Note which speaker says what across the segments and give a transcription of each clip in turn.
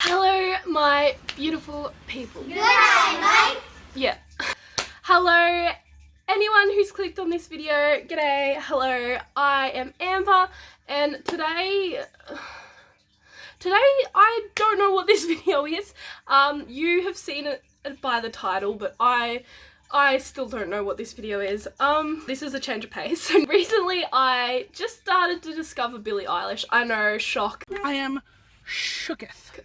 Speaker 1: Hello, my beautiful people.
Speaker 2: Good night, mate.
Speaker 1: Yeah. Hello, anyone who's clicked on this video. G'day. Hello, I am Amber, and today I don't know what this video is. You have seen it by the title, but I still don't know what this video is. This is a change of pace. So recently I just started to discover Billie Eilish. I know, shock.
Speaker 3: I am shooketh.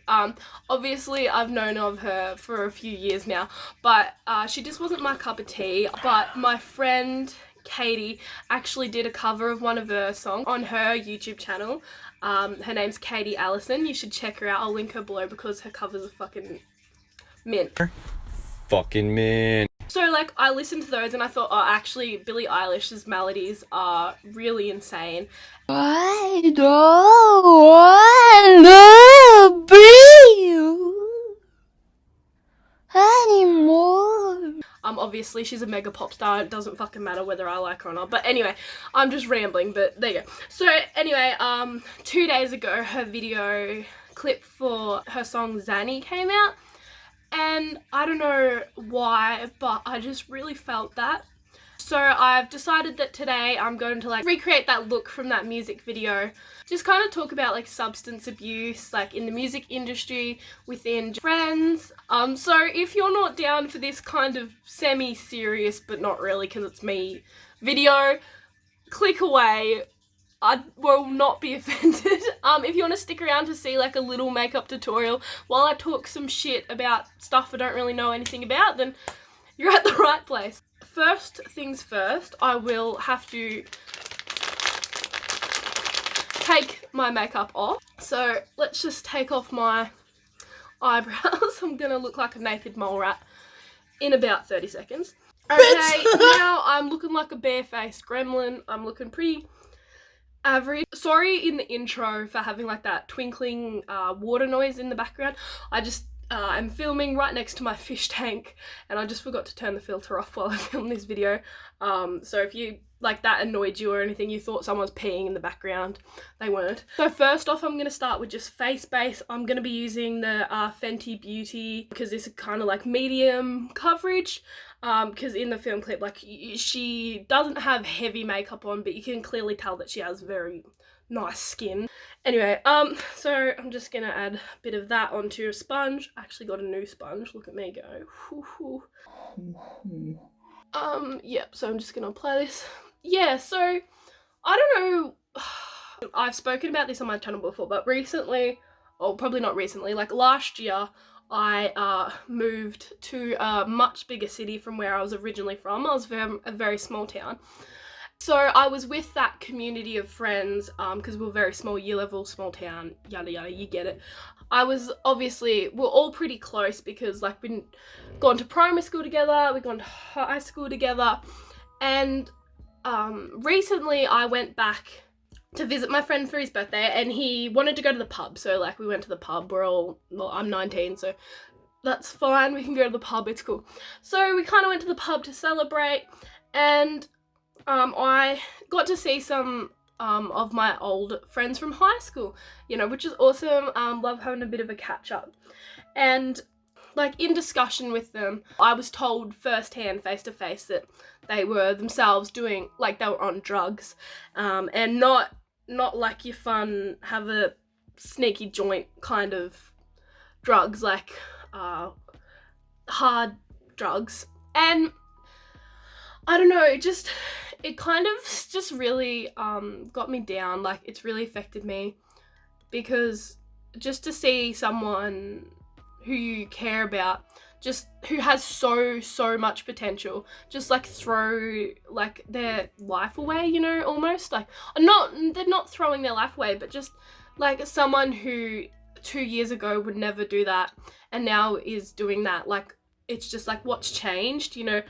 Speaker 1: Obviously I've known of her for a few years now, but she just wasn't my cup of tea. But my friend Katie actually did a cover of one of her songs on her YouTube channel. Her name's Katie Allison. You should check her out. I'll link her below because her covers are fucking mint.
Speaker 4: Fucking mint.
Speaker 1: So like I listened to those and I thought, oh, actually Billie Eilish's melodies are really insane.
Speaker 2: I don't want to be you anymore.
Speaker 1: Obviously she's a mega pop star. It doesn't fucking matter whether I like her or not. But anyway, I'm just rambling, but there you go. So anyway, 2 days ago her video clip for her song Xanny came out. And I don't know why, but I just really felt that. So I've decided that today I'm going to like recreate that look from that music video. Just kind of talk about like substance abuse, like in the music industry, within friends. So if you're not down for this kind of semi-serious, but not really because it's me, video, click away. I will not be offended. If you want to stick around to see like a little makeup tutorial while I talk some shit about stuff I don't really know anything about, then you're at the right place. First things first, I will have to take my makeup off. So let's just take off my eyebrows. I'm gonna look like a naked mole rat in about 30 seconds. Okay, now I'm looking like a barefaced gremlin. I'm looking pretty average. Sorry in the intro for having like that twinkling water noise in the background. I'm filming right next to my fish tank and I just forgot to turn the filter off while I filmed this video. So if you like that annoyed you or anything, you thought someone was peeing in the background, they weren't. So first off, I'm going to start with just face base. I'm going to be using the Fenty Beauty because this is kind of like medium coverage. Because in the film clip, like she doesn't have heavy makeup on, but you can clearly tell that she has very nice skin. Anyway, so I'm just gonna add a bit of that onto a sponge. I actually got a new sponge. Look at me go. Yep. So I'm just gonna apply this. Yeah. So I don't know. I've spoken about this on my channel before, but recently, or probably not recently, like last year, I moved to a much bigger city from where I was originally from. I was from a very small town. So I was with that community of friends because we're very small, year level, small town, yada yada, you get it. I was obviously, we're all pretty close because like we've gone to primary school together, we've gone to high school together, and recently I went back to visit my friend for his birthday and he wanted to go to the pub. So like we went to the pub, well, I'm 19, so that's fine, we can go to the pub, it's cool. So we kind of went to the pub to celebrate, and I got to see some of my old friends from high school, you know, which is awesome. Love having a bit of a catch up. And like in discussion with them, I was told firsthand, face to face, that they were themselves doing, like they were on drugs, and not like your fun, have a sneaky joint kind of drugs, like hard drugs. And I don't know, it kind of just really got me down. Like it's really affected me because just to see someone who you care about, just who has so much potential, just like throw like their life away, you know, almost like they're not throwing their life away, but just like someone who 2 years ago would never do that and now is doing that. Like it's just like what's changed, you know.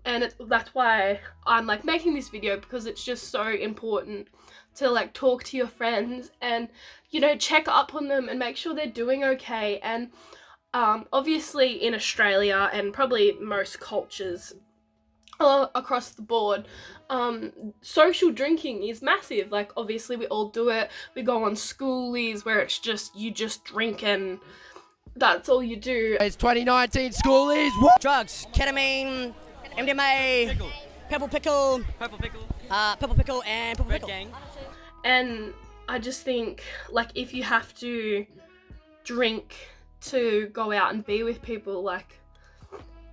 Speaker 1: And that's why I'm like making this video, because it's just so important to like talk to your friends and, you know, check up on them and make sure they're doing okay. And obviously in Australia and probably most cultures, across the board. Social drinking is massive. Like, obviously we all do it. We go on schoolies where it's just, you just drink and that's all you do.
Speaker 5: It's 2019 schoolies. What?
Speaker 6: Drugs, ketamine, MDMA, purple pickle, and purple pickle.
Speaker 1: And I just think, like, if you have to drink to go out and be with people, like,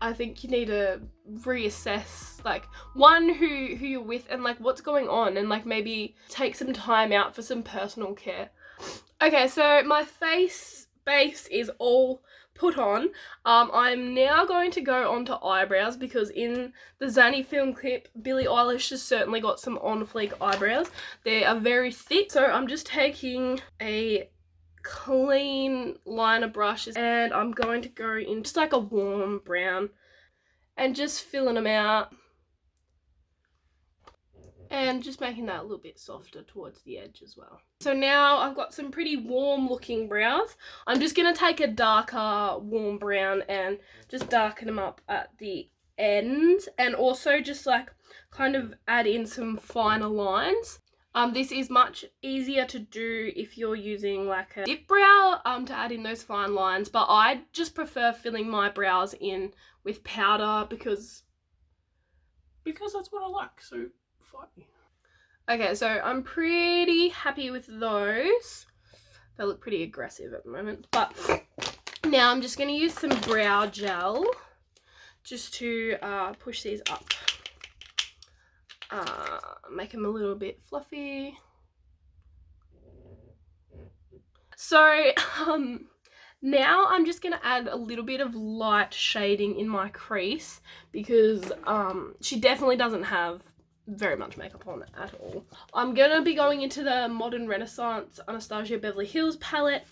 Speaker 1: I think you need to reassess, like, one, who you're with and, like, what's going on, and, like, maybe take some time out for some personal care. Okay, so my face base is all put on. I'm now going to go on to eyebrows, because in the Xanny film clip, Billie Eilish has certainly got some on fleek eyebrows. They are very thick, so I'm just taking a clean liner brush and I'm going to go in just like a warm brown and just filling them out and just making that a little bit softer towards the edge as well. So now I've got some pretty warm looking brows. I'm just going to take a darker warm brown and just darken them up at the end, and also just like kind of add in some finer lines. This is much easier to do if you're using like a dip brow to add in those fine lines, but I just prefer filling my brows in with powder because
Speaker 3: Because that's what I like, so fight me.
Speaker 1: Okay, so I'm pretty happy with those. They look pretty aggressive at the moment, but now I'm just going to use some brow gel just to push these up. Make them a little bit fluffy. So now I'm just going to add a little bit of light shading in my crease, because she definitely doesn't have very much makeup on at all. I'm going to be going into the Modern Renaissance Anastasia Beverly Hills palette.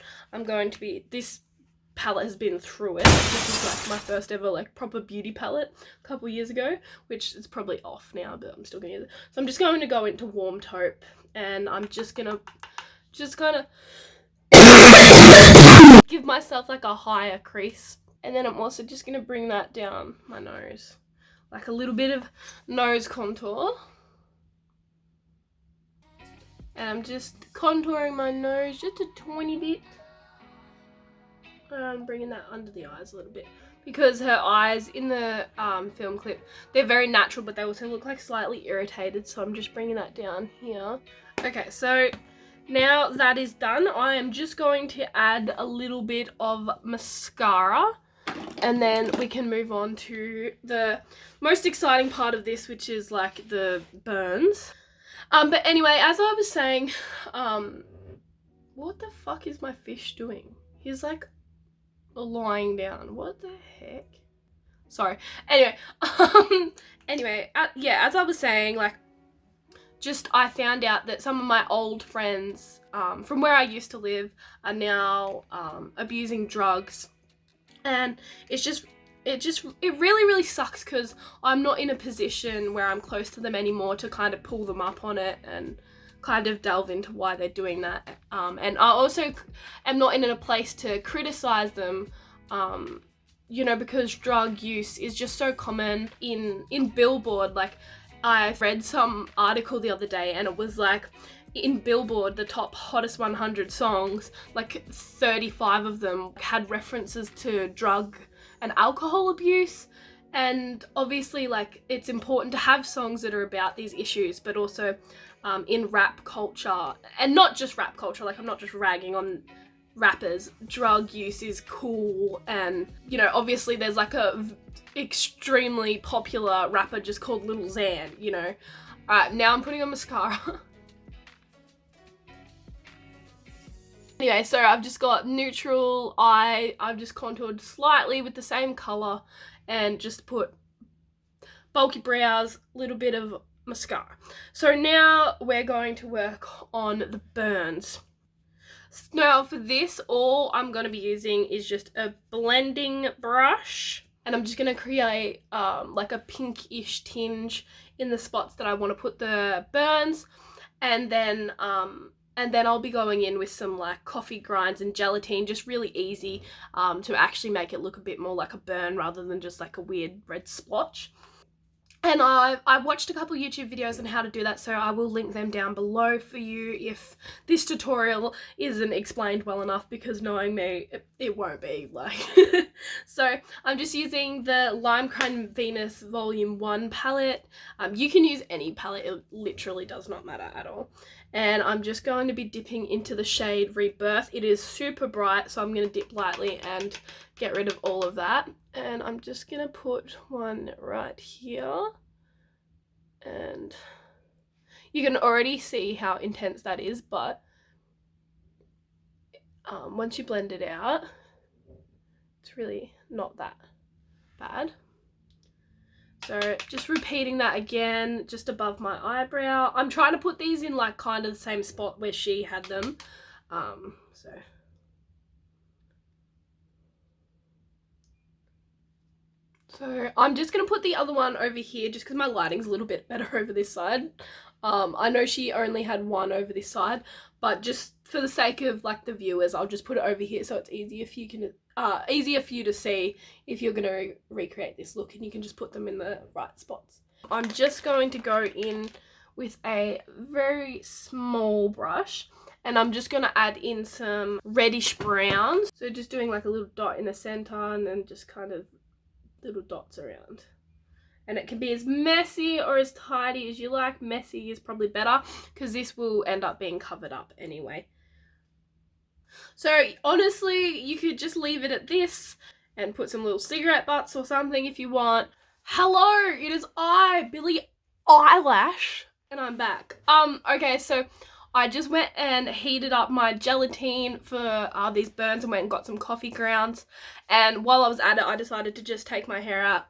Speaker 1: This palette has been through it. This is like my first ever like proper beauty palette a couple years ago, which is probably off now, but I'm still going to use it. So I'm just going to go into warm taupe, and I'm just going to kind of give myself like a higher crease, and then I'm also just going to bring that down my nose, like a little bit of nose contour. And I'm just contouring my nose just a tiny bit. I'm bringing that under the eyes a little bit, because her eyes in the film clip, they're very natural, but they also look like slightly irritated, so I'm just bringing that down here. Okay, so now that is done, I am just going to add a little bit of mascara, and then we can move on to the most exciting part of this, which is like the burns. But anyway, as I was saying, what the fuck is my fish doing? He's like lying down. What the heck? Sorry. Anyway, as I was saying, like, just I found out that some of my old friends from where I used to live are now abusing drugs, and it really sucks, because I'm not in a position where I'm close to them anymore to kind of pull them up on it and kind of delve into why they're doing that. And I also am not in a place to criticize them, you know, because drug use is just so common in Billboard. Like, I read some article the other day, and it was like, in Billboard, the top hottest 100 songs, like 35 of them had references to drug and alcohol abuse. And obviously, like, it's important to have songs that are about these issues, but also in rap culture, and not just rap culture, like, I'm not just ragging on rappers, drug use is cool. And, you know, obviously there's like a extremely popular rapper just called Lil Xan, you know. Alright, now I'm putting on mascara. Anyway, so I've just got neutral eye, I've just contoured slightly with the same colour, and just put bulky brows, little bit of mascara. So now we're going to work on the burns. Now for this, all I'm going to be using is just a blending brush, and I'm just going to create like a pinkish tinge in the spots that I want to put the burns, and then I'll be going in with some like coffee grinds and gelatine, just really easy to actually make it look a bit more like a burn rather than just like a weird red splotch. And I've watched a couple YouTube videos on how to do that, so I will link them down below for you if this tutorial isn't explained well enough, because knowing me, it won't be, like. So I'm just using the Lime Crime Venus Volume 1 palette. You can use any palette, it literally does not matter at all. And I'm just going to be dipping into the shade Rebirth. It is super bright, so I'm going to dip lightly and get rid of all of that. And I'm just going to put one right here. And you can already see how intense that is, but once you blend it out, it's really not that bad. So just repeating that again, just above my eyebrow. I'm trying to put these in like kind of the same spot where she had them. So I'm just going to put the other one over here just because my lighting's a little bit better over this side. I know she only had one over this side, but just for the sake of like the viewers, I'll just put it over here so it's easier for you to see if you're going to recreate this look, and you can just put them in the right spots. I'm just going to go in with a very small brush, and I'm just going to add in some reddish browns. So just doing like a little dot in the center and then just kind of little dots around. And it can be as messy or as tidy as you like. Messy is probably better because this will end up being covered up anyway. So honestly, you could just leave it at this and put some little cigarette butts or something if you want. Hello, it is I, Billie Eilish, and I'm back. Okay, so I just went and heated up my gelatine for these burns and went and got some coffee grounds. And while I was at it, I decided to just take my hair out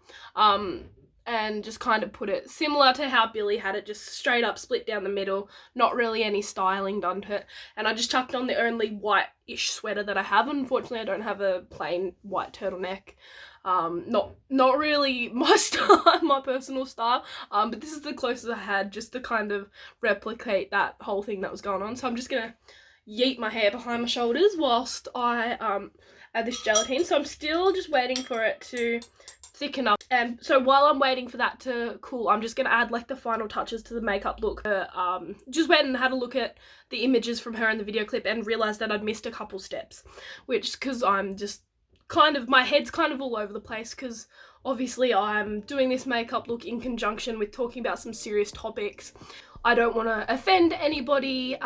Speaker 1: and just kind of put it similar to how Billie had it, just straight up split down the middle, not really any styling done to it. And I just chucked on the only white-ish sweater that I have. Unfortunately, I don't have a plain white turtleneck. Not really my style, my personal style, but this is the closest I had just to kind of replicate that whole thing that was going on. So I'm just gonna yeet my hair behind my shoulders whilst I add this gelatine. So I'm still just waiting for it to thicken up, and so while I'm waiting for that to cool, I'm just gonna add like the final touches to the makeup look. Just went and had a look at the images from her in the video clip and realized that I'd missed a couple steps, which because I'm just my head's kind of all over the place because obviously I'm doing this makeup look in conjunction with talking about some serious topics. I don't want to offend anybody,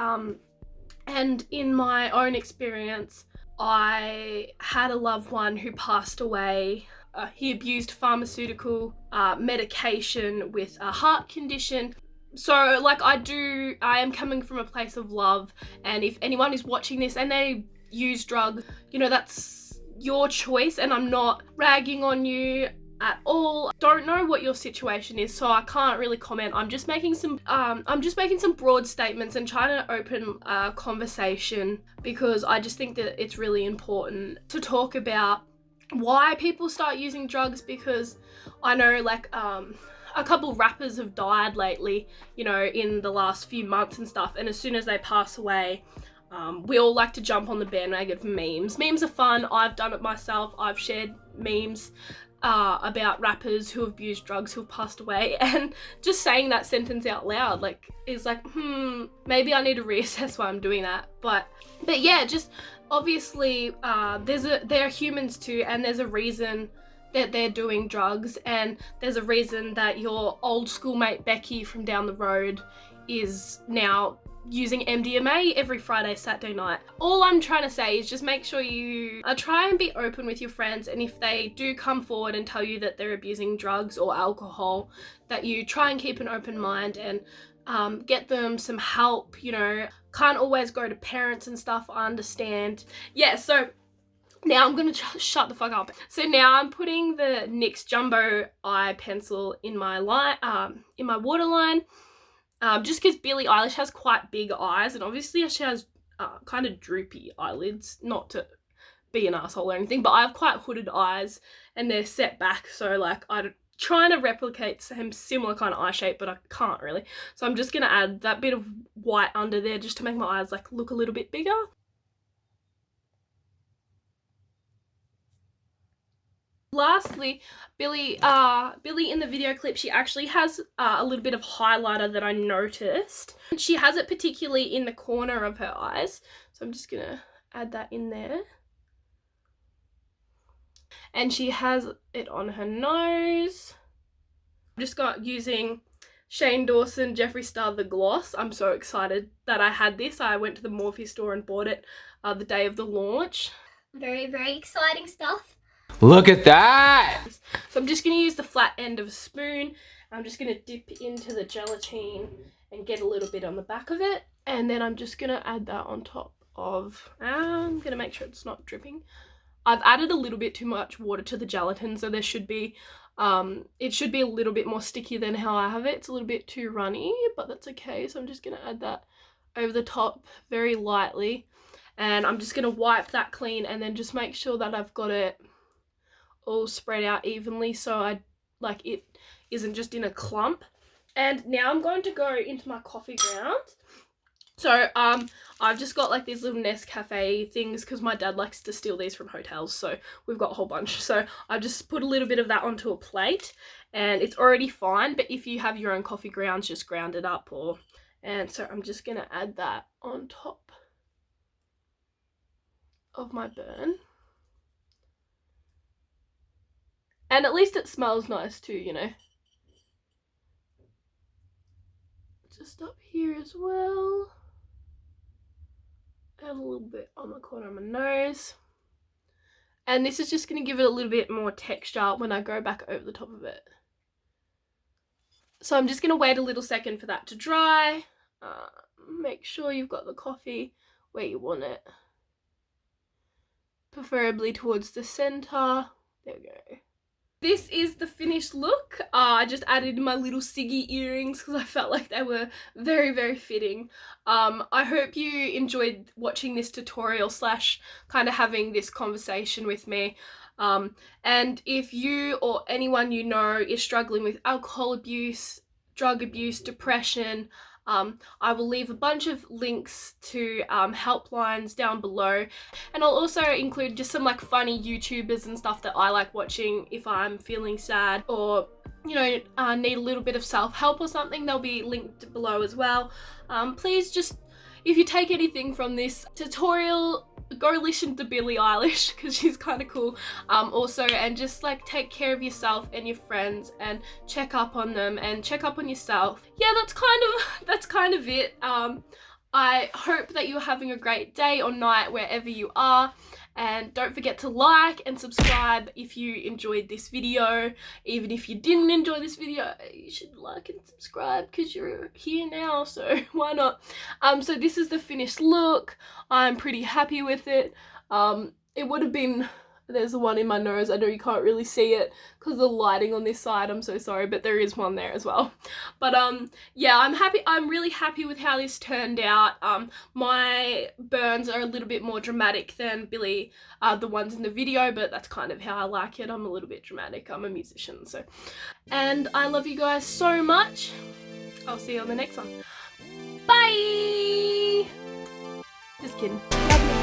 Speaker 1: and in my own experience, I had a loved one who passed away. He abused pharmaceutical medication with a heart condition. So like I am coming from a place of love, and if anyone is watching this and they use drugs, you know, that's your choice, and I'm not ragging on you at all. Don't know what your situation is, so I can't really comment. I'm just making some broad statements and trying to open a conversation because I just think that it's really important to talk about why people start using drugs, because I know like a couple rappers have died lately, you know, in the last few months and stuff, and as soon as they pass away, we all like to jump on the bandwagon for memes. Memes are fun. I've done it myself. I've shared memes about rappers who have abused drugs who have passed away, and just saying that sentence out loud like is like, maybe I need to reassess why I'm doing that. But yeah, just obviously they're humans too, and there's a reason that they're doing drugs, and there's a reason that your old schoolmate Becky from down the road is now using MDMA every Friday, Saturday night. All I'm trying to say is just make sure you try and be open with your friends, and if they do come forward and tell you that they're abusing drugs or alcohol, that you try and keep an open mind and get them some help. You know, can't always go to parents and stuff, I understand. Yeah, so now I'm gonna shut the fuck up. So now I'm putting the NYX Jumbo Eye Pencil in my waterline. Just because Billie Eilish has quite big eyes, and obviously she has kind of droopy eyelids, not to be an asshole or anything, but I have quite hooded eyes and they're set back, so like I'm trying to replicate some similar kind of eye shape, but I can't really. So I'm just going to add that bit of white under there just to make my eyes like look a little bit bigger. Lastly, Billie in the video clip, she actually has a little bit of highlighter that I noticed. She has it particularly in the corner of her eyes, so I'm just gonna add that in there. And she has it on her nose. I'm just using Shane Dawson Jeffree Star the gloss. I'm so excited that I had this. I went to the Morphe store and bought it the day of the launch.
Speaker 2: Very, very exciting stuff.
Speaker 5: Look at that!
Speaker 1: So I'm just going to use the flat end of a spoon. I'm just going to dip into the gelatine and get a little bit on the back of it. And then I'm just going to add that on top of, I'm going to make sure it's not dripping. I've added a little bit too much water to the gelatin, so there should be, it should be a little bit more sticky than how I have it. It's a little bit too runny, but that's okay. So I'm just going to add that over the top very lightly. And I'm just going to wipe that clean and then just make sure that I've got it all spread out evenly so it isn't just in a clump. And now I'm going to go into my coffee grounds. So I've just got like these little Nescafe things because my dad likes to steal these from hotels, so we've got a whole bunch. So I just put a little bit of that onto a plate and it's already fine, but if you have your own coffee grounds, just ground it up. And so I'm just gonna add that on top of my burn. And at least it smells nice too, you know. Just up here as well. Add a little bit on the corner of my nose. And this is just going to give it a little bit more texture when I go back over the top of it. So I'm just going to wait a little second for that to dry. Make sure you've got the coffee where you want it. Preferably towards the center. There we go. This is the finished look. I just added my little Siggy earrings because I felt like they were very, very fitting. I hope you enjoyed watching this tutorial / kind of having this conversation with me. And if you or anyone you know is struggling with alcohol abuse, drug abuse, depression, I will leave a bunch of links to helplines down below, and I'll also include just some like funny YouTubers and stuff that I like watching if I'm feeling sad or, you know, need a little bit of self-help or something. They'll be linked below as well. Please just, if you take anything from this tutorial, go listen to Billie Eilish because she's kind of cool. Also, and just like take care of yourself and your friends and check up on them and check up on yourself. Yeah, that's kind of it. I hope that you're having a great day or night wherever you are. And don't forget to like and subscribe if you enjoyed this video. Even if you didn't enjoy this video, you should like and subscribe because you're here now, so why not? So this is the finished look. I'm pretty happy with it. It would have been, there's the one in my nose. I know you can't really see it because of the lighting on this side. I'm so sorry, but there is one there as well. But yeah, I'm really happy with how this turned out. My burns are a little bit more dramatic than Billie, the ones in the video, but that's kind of how I like it. I'm a little bit dramatic. I'm a musician, so. And I love you guys so much. I'll see you on the next one. Bye! Just kidding. Love you.